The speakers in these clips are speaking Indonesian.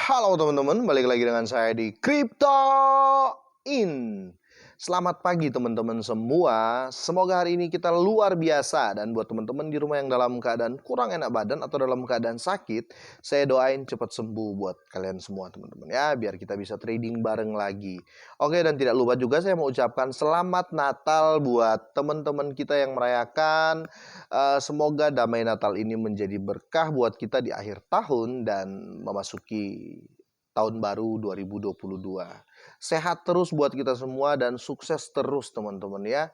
Halo teman-teman, balik lagi dengan saya di Crypto In. Selamat pagi teman-teman semua. Semoga hari ini kita luar biasa. Dan buat teman-teman di rumah yang dalam keadaan kurang enak badan atau dalam keadaan sakit, saya doain cepat sembuh buat kalian semua teman-teman ya, biar kita bisa trading bareng lagi. Oke, dan tidak lupa juga saya mau ucapkan selamat Natal buat teman-teman kita yang merayakan. Semoga damai Natal ini menjadi berkah buat kita di akhir tahun dan memasuki tahun baru 2022. Sehat terus buat kita semua dan sukses terus teman-teman ya.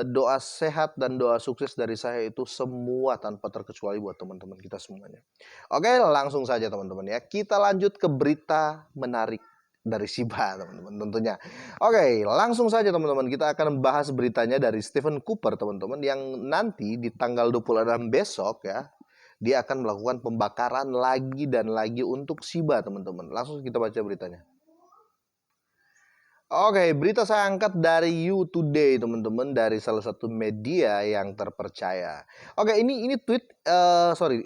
Doa sehat dan doa sukses dari saya itu semua tanpa terkecuali buat teman-teman kita semuanya. Oke, langsung saja teman-teman ya. Kita lanjut ke berita menarik dari Shiba teman-teman tentunya. Oke, langsung saja teman-teman, kita akan membahas beritanya dari Stephen Cooper teman-teman, yang nanti di tanggal 26 besok ya, dia akan melakukan pembakaran lagi dan lagi untuk Shiba teman-teman. Langsung kita baca beritanya. Oke, berita saya angkat dari You Today teman-teman, dari salah satu media yang terpercaya. Oke, ini tweet,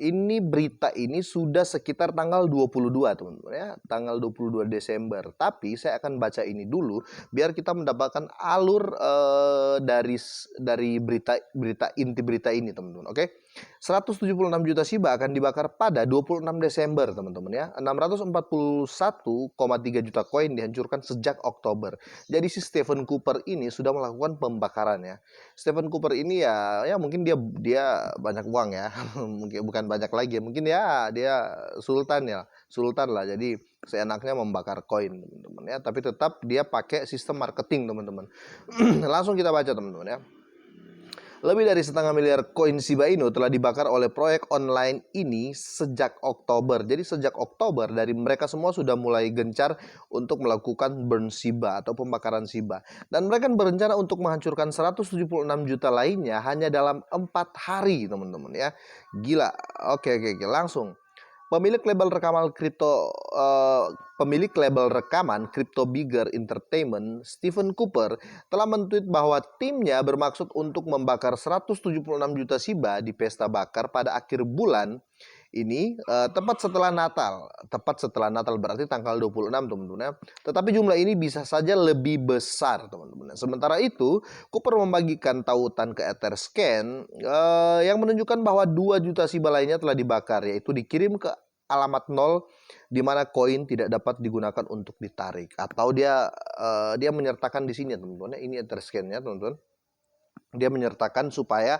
ini berita ini sudah sekitar tanggal 22 teman-teman ya, tanggal 22 Desember. Tapi saya akan baca ini dulu biar kita mendapatkan alur dari berita inti berita ini teman-teman. Oke. 176 juta Shiba akan dibakar pada 26 Desember teman-teman ya. 641,3 juta koin dihancurkan sejak Oktober. Jadi si Stephen Cooper ini sudah melakukan pembakaran ya. Stephen Cooper ini ya mungkin dia banyak uang ya. Mungkin bukan banyak lagi, mungkin ya dia sultan lah. Jadi seenaknya membakar koin teman-teman ya, tapi tetap dia pakai sistem marketing teman-teman. Langsung kita baca teman-teman ya. Lebih dari 1,5 miliar koin Shiba Inu telah dibakar oleh proyek online ini sejak Oktober. Jadi sejak Oktober dari mereka semua sudah mulai gencar untuk melakukan burn Shiba atau pembakaran Shiba. Dan mereka berencana untuk menghancurkan 176 juta lainnya hanya dalam 4 hari teman-teman ya. Gila. Oke, langsung. Pemilik label rekaman Crypto Bigger Entertainment, Stephen Cooper, telah mentweet bahwa timnya bermaksud untuk membakar 176 juta Shiba di pesta bakar pada akhir bulan ini, tepat setelah Natal. Tepat setelah Natal berarti tanggal 26 teman-teman ya. Tetapi jumlah ini bisa saja lebih besar teman-teman. Sementara itu, Cooper membagikan tautan ke Etherscan yang menunjukkan bahwa 2 juta Shiba lainnya telah dibakar, yaitu dikirim ke alamat 0 di mana koin tidak dapat digunakan untuk ditarik, atau dia menyertakan di sini teman-teman. Ini Etherscan ya teman-teman. Dia menyertakan supaya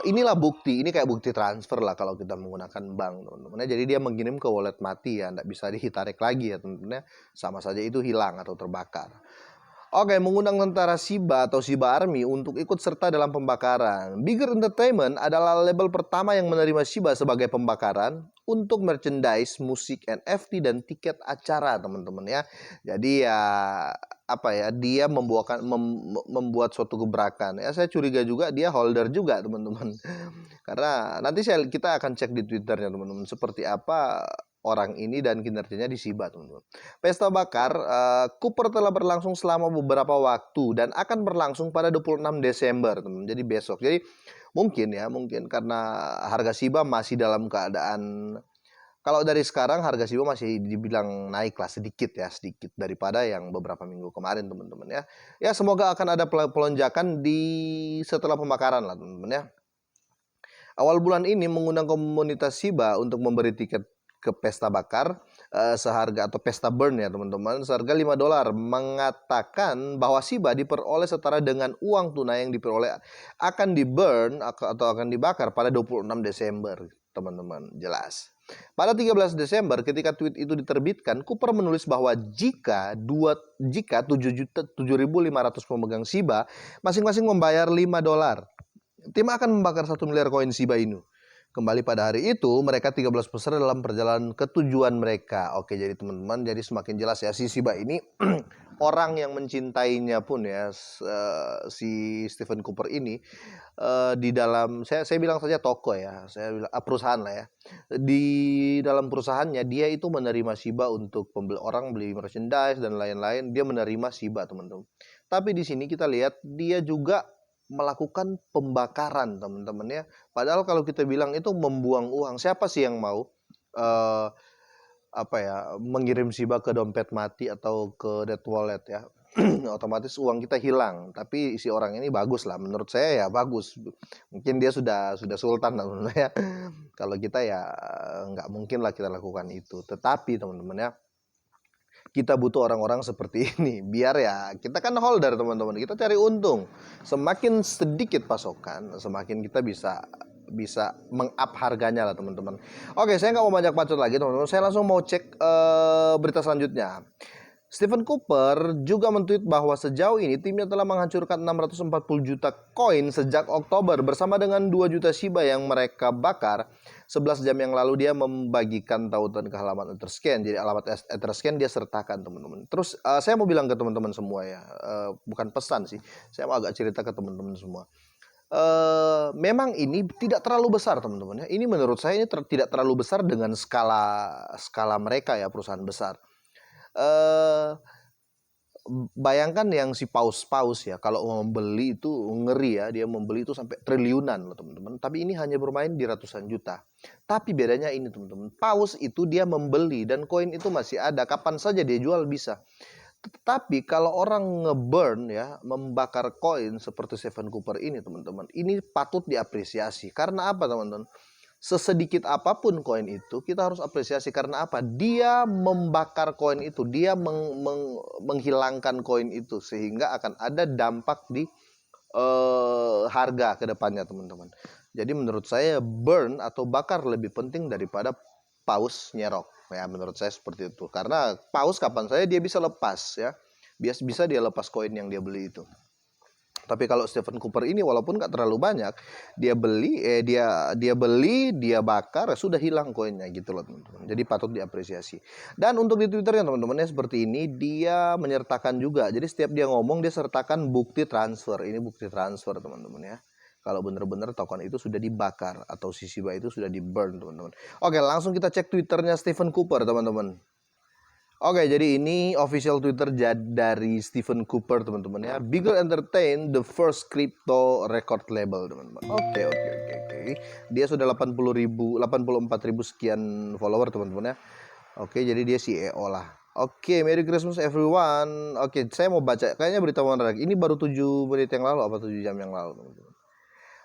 inilah bukti, ini kayak bukti transfer lah kalau kita menggunakan bank teman-teman. Jadi dia mengirim ke wallet mati ya, tidak bisa ditarik lagi ya teman-teman. Sama saja itu hilang atau terbakar. Oke, mengundang tentara Shiba atau Shiba Army untuk ikut serta dalam pembakaran. Bigger Entertainment adalah label pertama yang menerima Shiba sebagai pembakaran untuk merchandise, musik, NFT, dan tiket acara teman-teman ya. Jadi ya dia membuat suatu gebrakan ya. Saya curiga juga dia holder juga teman-teman. Karena nanti kita akan cek di Twitternya teman-teman seperti apa orang ini dan kinerjanya di Shiba teman-teman. Pesta bakar Cooper telah berlangsung selama beberapa waktu dan akan berlangsung pada 26 Desember teman-teman. Jadi besok. Jadi mungkin karena harga Shiba masih dalam keadaan, kalau dari sekarang harga Shiba masih dibilang naik lah sedikit daripada yang beberapa minggu kemarin teman-teman ya. Ya semoga akan ada pelonjakan setelah pembakaran lah teman-teman ya. Awal bulan ini mengundang komunitas Shiba untuk memberi tiket ke pesta bakar seharga, atau pesta burn ya teman-teman, seharga $5, mengatakan bahwa Shiba diperoleh setara dengan uang tunai yang diperoleh akan di burn atau akan dibakar pada 26 Desember teman-teman. Jelas. Pada 13 Desember ketika tweet itu diterbitkan, Cooper menulis bahwa jika 7.500 pemegang Shiba masing-masing membayar $5, tim akan membakar 1 miliar koin Shiba Inu. Kembali pada hari itu, mereka 13 besar dalam perjalanan ke tujuan mereka. Oke, jadi teman-teman, jadi semakin jelas ya, si Shiba ini orang yang mencintainya pun ya, si Stephen Cooper ini di dalam, saya bilang saja toko ya, saya bilang perusahaan lah ya. Di dalam perusahaannya dia itu menerima Shiba untuk orang beli merchandise dan lain-lain, dia menerima Shiba teman-teman. Tapi di sini kita lihat dia juga melakukan pembakaran teman-teman ya. Padahal kalau kita bilang itu membuang uang, siapa sih yang mau mengirim Shiba ke dompet mati atau ke dead wallet ya. Otomatis uang kita hilang, tapi si orang ini bagus lah, menurut saya ya bagus. Mungkin dia sudah sultan teman-teman ya. Kalau kita ya nggak mungkin lah kita lakukan itu. Tetapi teman-teman ya, kita butuh orang-orang seperti ini, biar ya kita kan holder teman-teman, kita cari untung. Semakin sedikit pasokan, semakin kita bisa meng-up harganya lah teman-teman. Oke, saya nggak mau banyak bacot lagi teman-teman, saya langsung mau cek berita selanjutnya. Stephen Cooper juga mentweet bahwa sejauh ini timnya telah menghancurkan 640 juta koin sejak Oktober bersama dengan 2 juta Shiba yang mereka bakar. 11 jam yang lalu dia membagikan tautan ke halaman Etherscan. Jadi alamat Etherscan dia sertakan teman-teman. Terus saya mau bilang ke teman-teman semua ya, bukan pesan sih, saya mau agak cerita ke teman-teman semua. Memang ini tidak terlalu besar teman-teman ya. Ini menurut saya ini tidak terlalu besar dengan skala mereka ya, perusahaan besar. Bayangkan yang si paus ya, kalau membeli itu ngeri ya, dia membeli itu sampai triliunan loh teman-teman. Tapi ini hanya bermain di ratusan juta. Tapi bedanya ini teman-teman, paus itu dia membeli dan koin itu masih ada, kapan saja dia jual bisa. Tetapi kalau orang ngeburn ya, membakar koin seperti Stephen Cooper ini teman-teman, ini patut diapresiasi. Karena apa teman-teman? Sesedikit apapun koin itu kita harus apresiasi. Karena apa? Dia membakar koin itu, dia menghilangkan koin itu, sehingga akan ada dampak di harga ke depannya teman-teman. Jadi menurut saya burn atau bakar lebih penting daripada paus nyerok ya, menurut saya seperti itu. Karena paus kapan saja dia bisa lepas ya, bisa dia lepas koin yang dia beli itu. Tapi kalau Stephen Cooper ini walaupun nggak terlalu banyak, dia beli, dia bakar, sudah hilang koinnya gitu loh teman-teman. Jadi patut diapresiasi. Dan untuk di Twitternya teman-teman ya seperti ini, dia menyertakan juga. Jadi setiap dia ngomong dia sertakan bukti transfer. Ini bukti transfer teman-teman ya. Kalau benar-benar token itu sudah dibakar atau si Shiba itu sudah di burn teman-teman. Oke, langsung kita cek Twitternya Stephen Cooper teman-teman. Oke, jadi ini official Twitter dari Stephen Cooper teman-teman ya. Beagle Entertain, the first crypto record label teman-teman. Oke. Dia sudah 84.000 sekian follower teman-teman ya. Oke, jadi dia CEO lah. Oke, Merry Christmas everyone. Oke, saya mau baca kayaknya berita menarik. Ini baru 7 menit yang lalu apa 7 jam yang lalu teman-teman.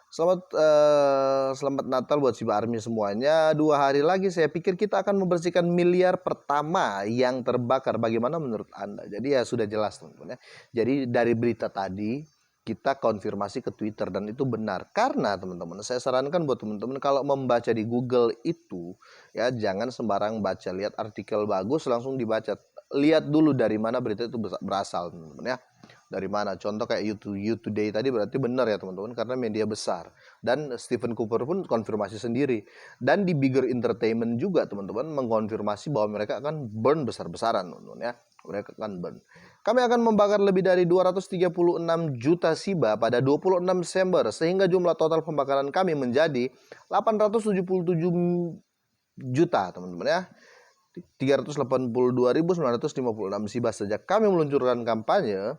Selamat Natal buat Shiba Army semuanya. 2 hari lagi saya pikir kita akan membersihkan miliar pertama yang terbakar. Bagaimana menurut Anda? Jadi ya sudah jelas teman-teman ya. Jadi dari berita tadi kita konfirmasi ke Twitter dan itu benar. Karena teman-teman, saya sarankan buat teman-teman kalau membaca di Google itu ya jangan sembarang baca, lihat artikel bagus langsung dibaca. Lihat dulu dari mana berita itu berasal teman-teman ya. Dari mana? Contoh kayak You Today tadi berarti benar ya teman-teman, karena media besar. Dan Stephen Cooper pun konfirmasi sendiri. Dan di Bigger Entertainment juga teman-teman mengkonfirmasi bahwa mereka akan burn besar-besaran teman-teman ya. Mereka akan burn. Kami akan membakar lebih dari 236 juta Shiba pada 26 Desember sehingga jumlah total pembakaran kami menjadi 877 juta teman-teman ya. 382.956 Shiba sejak kami meluncurkan kampanye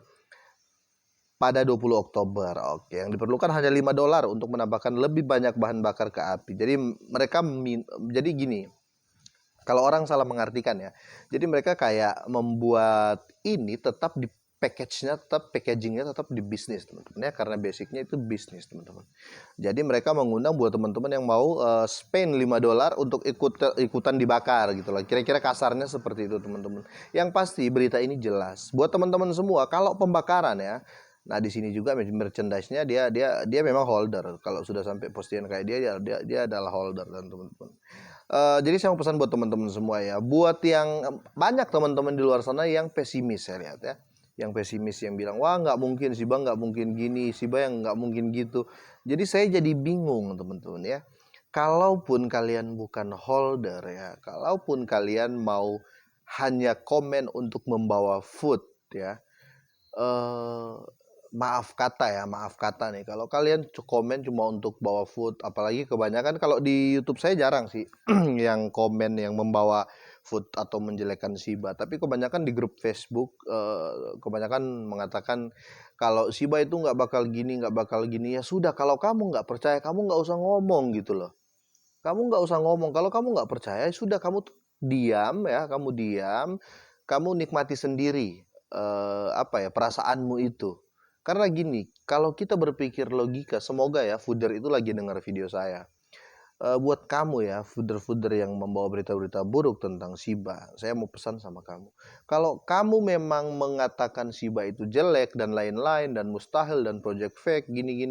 pada 20 Oktober. Oke, yang diperlukan hanya $5 untuk menambahkan lebih banyak bahan bakar ke api. Jadi mereka jadi gini. Kalau orang salah mengartikan ya. Jadi mereka kayak membuat ini tetap di packagingnya tetap di bisnis teman-teman ya, karena basicnya itu bisnis teman-teman. Jadi mereka mengundang buat teman-teman yang mau spend $5 untuk ikutan dibakar gitu loh. Kira-kira kasarnya seperti itu teman-teman. Yang pasti berita ini jelas buat teman-teman semua kalau pembakaran ya. Nah di sini juga merchandise-nya dia memang holder. Kalau sudah sampai postingan kayak dia adalah holder dan teman-teman. Jadi saya mau pesan buat teman-teman semua ya. Buat yang banyak teman-teman di luar sana yang pesimis saya lihat ya. Yang pesimis yang bilang wah nggak mungkin Shiba nggak mungkin gini, Shiba yang nggak mungkin gitu. Jadi saya jadi bingung teman-teman ya. Kalaupun kalian bukan holder ya, kalaupun kalian mau hanya komen untuk membawa food ya. Maaf kata nih kalau kalian komen cuma untuk bawa food, apalagi kebanyakan kalau di YouTube saya jarang sih yang komen yang membawa food atau menjelekkan Shiba, tapi kebanyakan di grup Facebook kebanyakan mengatakan kalau Shiba itu nggak bakal gini ya sudah, kalau kamu nggak percaya kamu nggak usah ngomong gitu loh, kamu nggak usah ngomong. Kalau kamu nggak percaya sudah, kamu diam ya, kamu nikmati sendiri perasaanmu itu. Karena gini, kalau kita berpikir logika, semoga ya fooder itu lagi dengar video saya. Buat kamu ya, fooder-fooder yang membawa berita-berita buruk tentang Shiba, saya mau pesan sama kamu. Kalau kamu memang mengatakan Shiba itu jelek dan lain-lain dan mustahil dan project fake gini,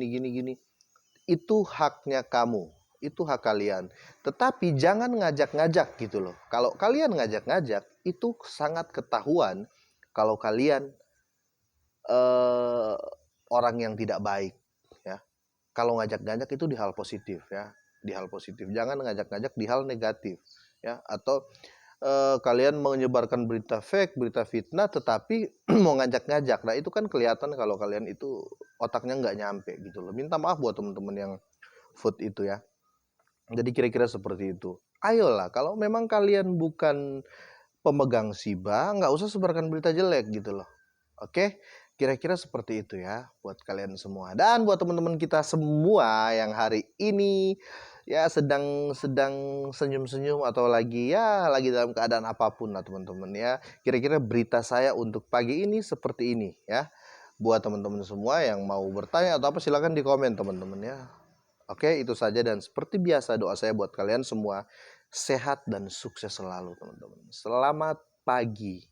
itu haknya kamu. Itu hak kalian. Tetapi jangan ngajak-ngajak gitu loh. Kalau kalian ngajak-ngajak, itu sangat ketahuan kalau kalian orang yang tidak baik ya. Kalau ngajak-ngajak itu di hal positif ya, di hal positif. Jangan ngajak-ngajak di hal negatif ya. Atau kalian menyebarkan berita fake, berita fitnah, tetapi mau ngajak-ngajak. Nah itu kan kelihatan kalau kalian itu otaknya nggak nyampe gitu loh. Minta maaf buat teman-teman yang food itu ya. Jadi kira-kira seperti itu. Ayolah, kalau memang kalian bukan pemegang Shiba, nggak usah sebarkan berita jelek gitu loh. Oke, kira-kira seperti itu ya buat kalian semua. Dan buat teman-teman kita semua yang hari ini ya sedang senyum-senyum atau lagi dalam keadaan apapun lah teman-teman ya. Kira-kira berita saya untuk pagi ini seperti ini ya. Buat teman-teman semua yang mau bertanya atau apa silakan di komen teman-teman ya. Oke, itu saja dan seperti biasa doa saya buat kalian semua sehat dan sukses selalu teman-teman. Selamat pagi.